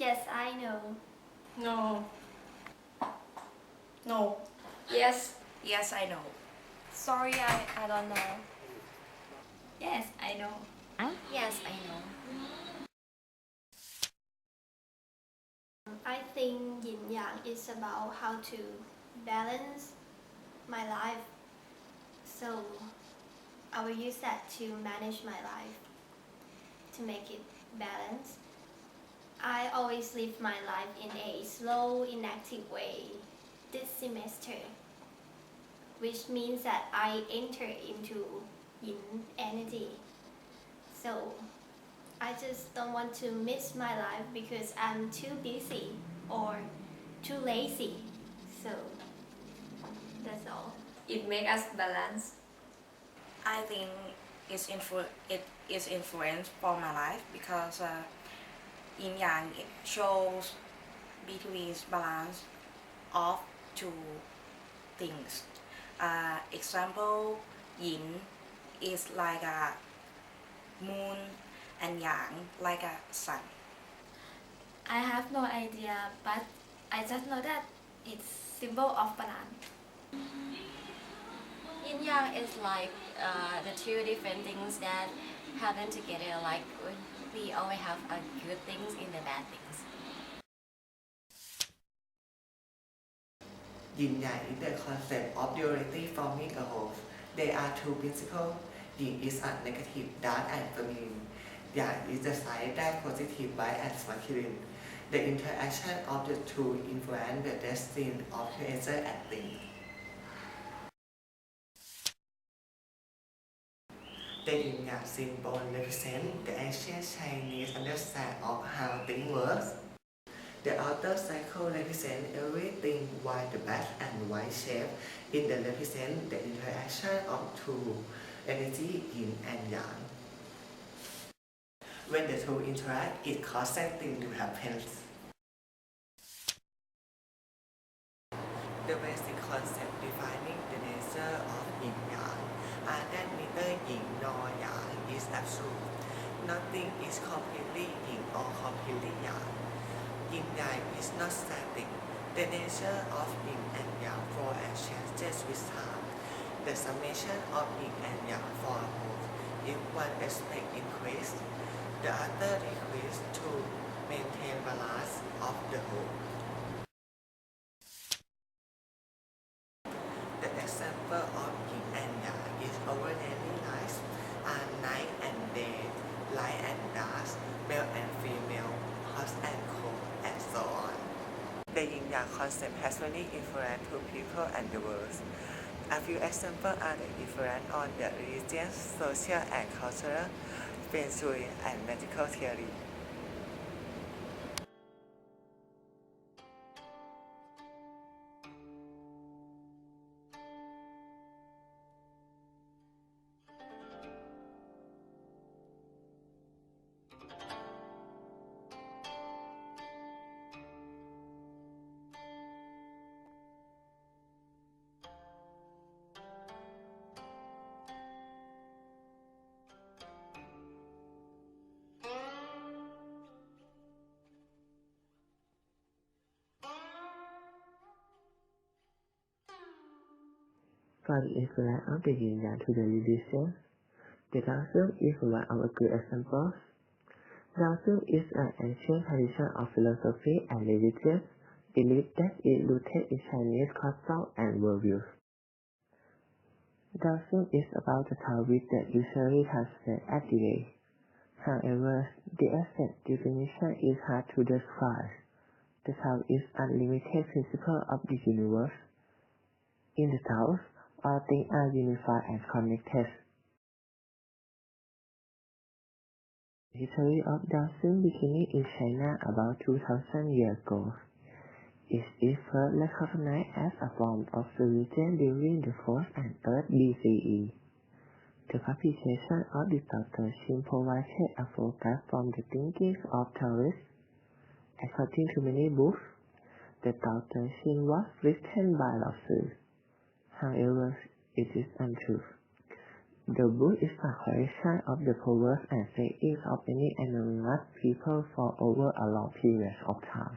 Yes, I know. No. No. Yes. Yes, I know. Sorry, I don't know. Yes, I know. Yes, I know. I think yin yang is about how to balance my life. So I will use that to manage my life, to make it balanced. I always live my life in a slow, inactive way this semester, which means that I enter into yin energy. So I just don't want to miss my life because I'm too busy or too lazy. So that's all. It makes us balance. I think it is influence for my life because yin yang it shows between balance of two things. Example, yin is like a moon and yang like a sun. I have no idea, but I just know that it's symbol of balance. Yin yang is like the two different things that happen together. Like we always have good things and the bad things. Yin Yang is the concept of duality forming a whole. There are two principles. Yin is a negative, dark and feminine. Yang is the side that positive, bright and masculine. The interaction of the two influence the destiny of creature and things. The Yin Yang symbol represents the ancient Chinese understanding of how things work. The outer circle represents everything while the black and white shape in the represent the interaction of two energy yin and yang. When the two interact, it causes things to happen. The basic concept defining the nature of yin yang are that neither yin nor yang is absolute. Nothing is completely yin or completely yang. Yin yang is not static. The nature of yin and yang flow and changes with time. The summation of yin and yang for a whole. If one aspect increases, the other decreases to maintain balance of the whole. The example of yin and yang is our daily life, are night and day, light and dark, male and female, hot and cold, and so on. The yin yang concept has many influence to people and the world. A few examples are the influence on the religion, social and cultural, feng shui, and medical theory. For the influence of the yin yang to the religion, the Taoism is one of a good examples. Taoism is an ancient tradition of philosophy and religion, belief that is rooted in Chinese custom and worldviews. Taoism is about the Taoist that usually translates as the way. However, the exact definition is hard to describe. The Tao is unlimited principle of the universe. In the Tao, all things are unified and connected. The history of Taoism beginning in China about 2,000 years ago. It is first recognized as a form of religion during the 4th and 3rd BCE. The publication of the Tao Te Ching provided a focus from the thinking of Taoists. According to many books, the Tao Te Ching was written by Lao Tzu. However, it is untrue. The book is a collection of the proverbs and sayings of many anonymous people for over a long period of time.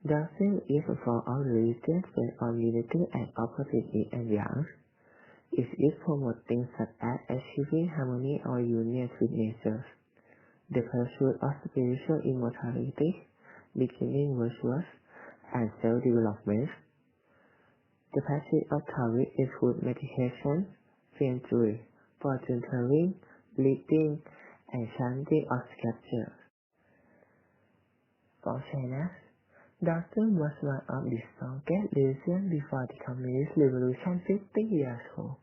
The theme is a form of religion based on unity and opposite yin and yang. It is promoting such as achieving harmony or union with nature, the pursuit of spiritual immortality, beginning virtuous, and self-development. The practice of Taoist includes meditation, feng-shui, fortune telling, reading, and chanting of scripture. For China, Daoism was one of the strongest religions before the Communist Revolution 50 years ago.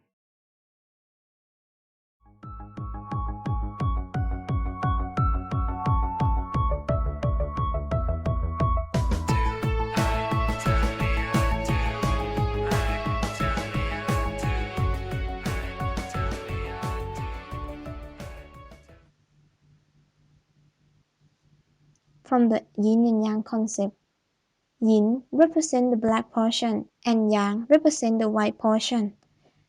From the yin and yang concept, yin represents the black portion and yang represents the white portion.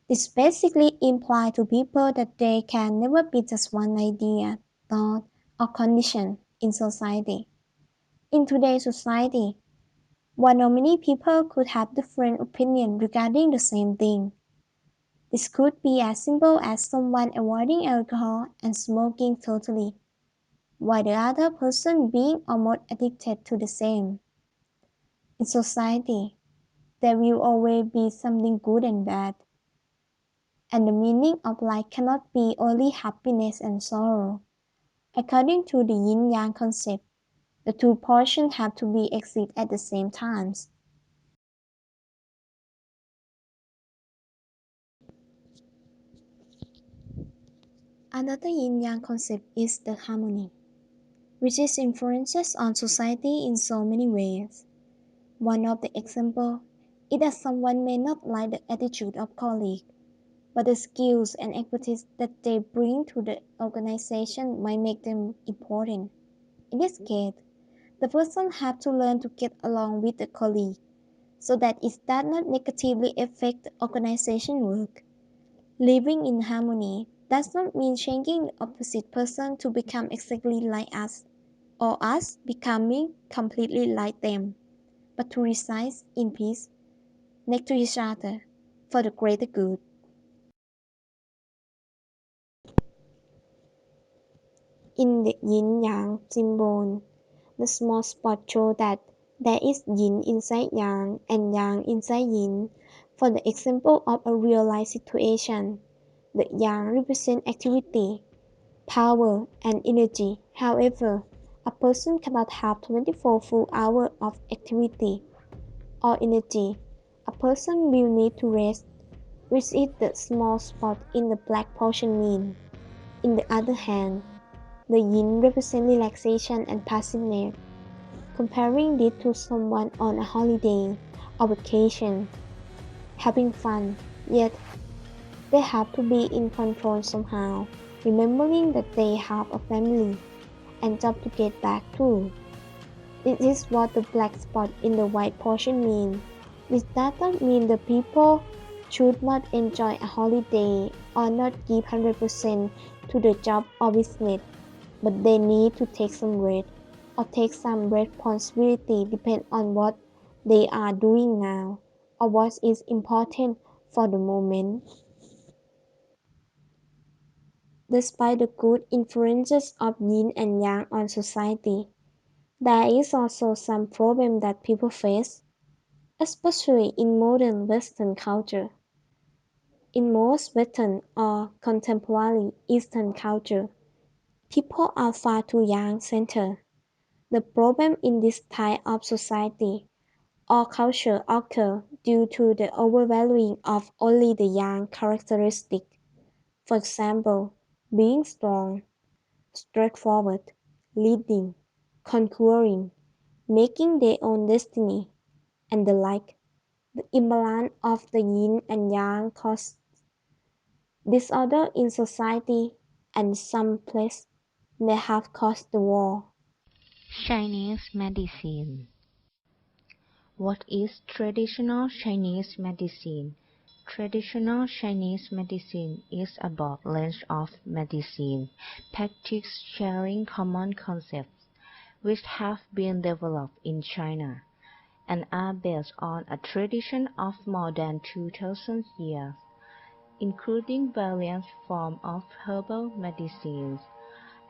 This basically implies to people that they can never be just one idea, thought, or condition in society. In today's society, one or many people could have different opinions regarding the same thing. This could be as simple as someone avoiding alcohol and smoking totally, while the other person being almost addicted to the same. In society, there will always be something good and bad, and the meaning of life cannot be only happiness and sorrow. According to the yin-yang concept, the two portions have to be exist at the same times. Another yin-yang concept is the harmony, which is influences on society in so many ways. One of the examples is that someone may not like the attitude of colleagues, but the skills and expertise that they bring to the organization might make them important. In this case, the person has to learn to get along with the colleague so that it does not negatively affect the organization work. Living in harmony does not mean changing the opposite person to become exactly like us, or us becoming completely like them, but to reside in peace next to each other for the greater good. In the yin-yang symbol, the small spot shows that there is yin inside yang and yang inside yin. For the example of a real-life situation, the yang represents activity, power, and energy. However, a person cannot have 24 full hours of activity or energy. A person will need to rest, which is the small spot in the black portion mean. In the other hand, the yin represents relaxation and passiveness, comparing this to someone on a holiday or vacation, having fun, yet they have to be in control somehow, remembering that they have a family and job to get back to. This is what the black spot in the white portion means. This does not mean the people should not enjoy a holiday or not give 100% to the job or business, but they need to take some rest or take some responsibility depending on what they are doing now or what is important for the moment. Despite the good influences of yin and yang on society, there is also some problem that people face, especially in modern Western culture. In most Western or contemporary Eastern culture, people are far too yang-centered. The problem in this type of society or culture occurs due to the overvaluing of only the yang characteristic. For example, being strong, straightforward, leading, conquering, making their own destiny, and the like. The imbalance of the yin and yang causes disorder in society and some places may have caused the war. Chinese medicine. What is traditional Chinese medicine? Traditional Chinese medicine is a broad range of medicine practices sharing common concepts, which have been developed in China and are based on a tradition of more than 2,000 years, including various forms of herbal medicines,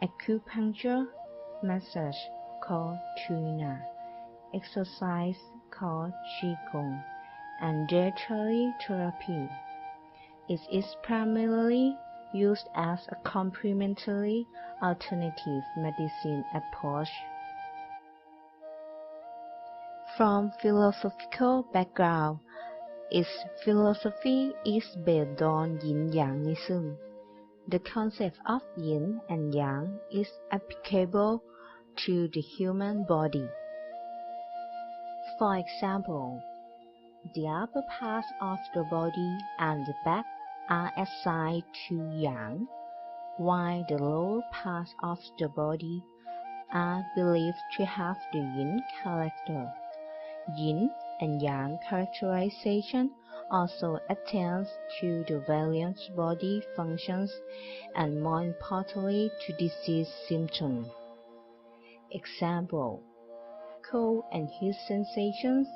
acupuncture, massage called Tuina, exercise called Qigong, and dietary therapy. It is primarily used as a complementary alternative medicine approach. From philosophical background, its philosophy is based on yin-yangism. The concept of yin and yang is applicable to the human body. For example, the upper parts of the body and the back are assigned to yang, while the lower parts of the body are believed to have the yin character. Yin and yang characterization also attends to the various body functions and more importantly to disease symptoms. Example: cold and heat sensations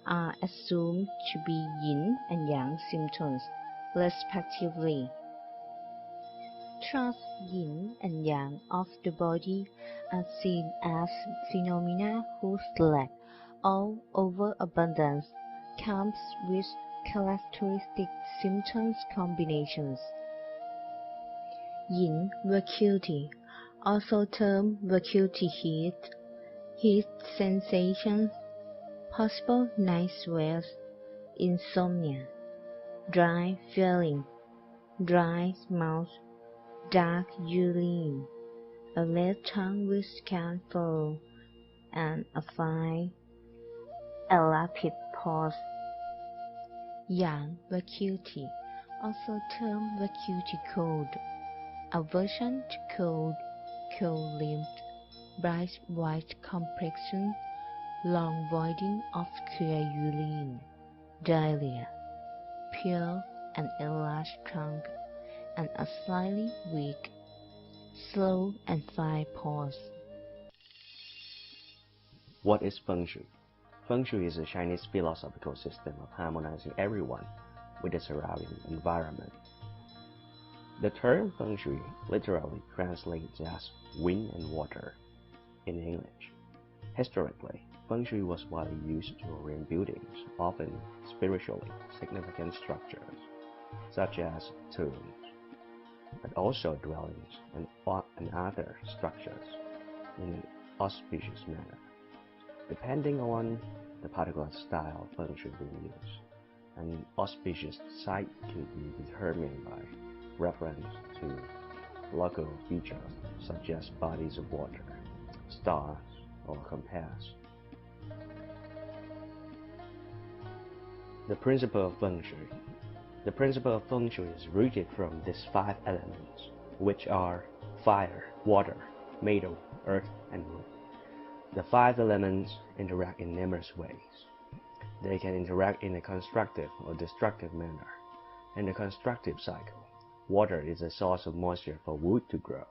are assumed to be yin and yang symptoms, respectively. Thus, yin and yang of the body are seen as phenomena whose lack or overabundance comes with characteristic symptoms combinations. Yin vacuity, also termed vacuity heat sensations, possible night sweats, insomnia, dry feeling, dry mouth, dark urine, a red tongue with can furrow, and a fine and rapid pulse. Yang vacuity, also termed vacuity cold, aversion to cold, cold-limbed, bright white complexion, long voiding of clear urine, diarrhea, pure and enlarged trunk, and a slightly weak, slow and fine pulse. What is Feng Shui? Feng Shui is a Chinese philosophical system of harmonizing everyone with the surrounding environment. The term Feng Shui literally translates as wind and water in English. Historically, Feng Shui was widely used to orient buildings, often spiritually significant structures, such as tombs, but also dwellings and other structures in an auspicious manner. Depending on the particular style of Feng Shui being used, an auspicious site could be determined by reference to local features such as bodies of water, stars, or compass. The principle of Feng Shui. The principle of Feng Shui is rooted from these 5 elements, which are fire, water, metal, earth, and wood. The 5 elements interact in numerous ways. They can interact in a constructive or destructive manner. In the constructive cycle, water is a source of moisture for wood to grow.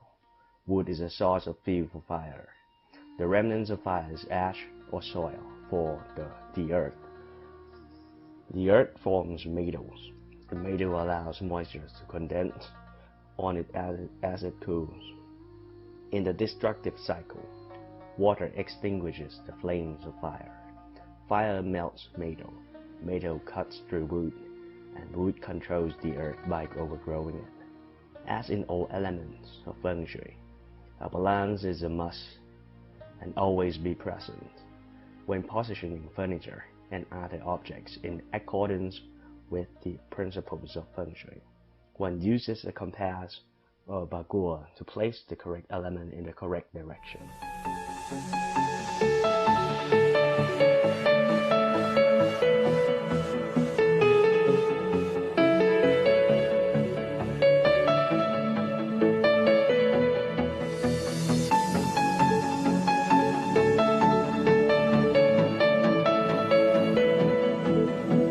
Wood is a source of fuel for fire. The remnants of fire is ash or soil for the earth. The earth forms metals. The metal allows moisture to condense on it as it cools. In the destructive cycle, water extinguishes the flames of fire. Fire melts metal. Metal cuts through wood, and wood controls the earth by overgrowing it. As in all elements of Feng Shui, a balance is a must and always be present when positioning furniture and other objects in accordance with the principles of Feng Shui. One uses a compass or a bagua to place the correct element in the correct direction.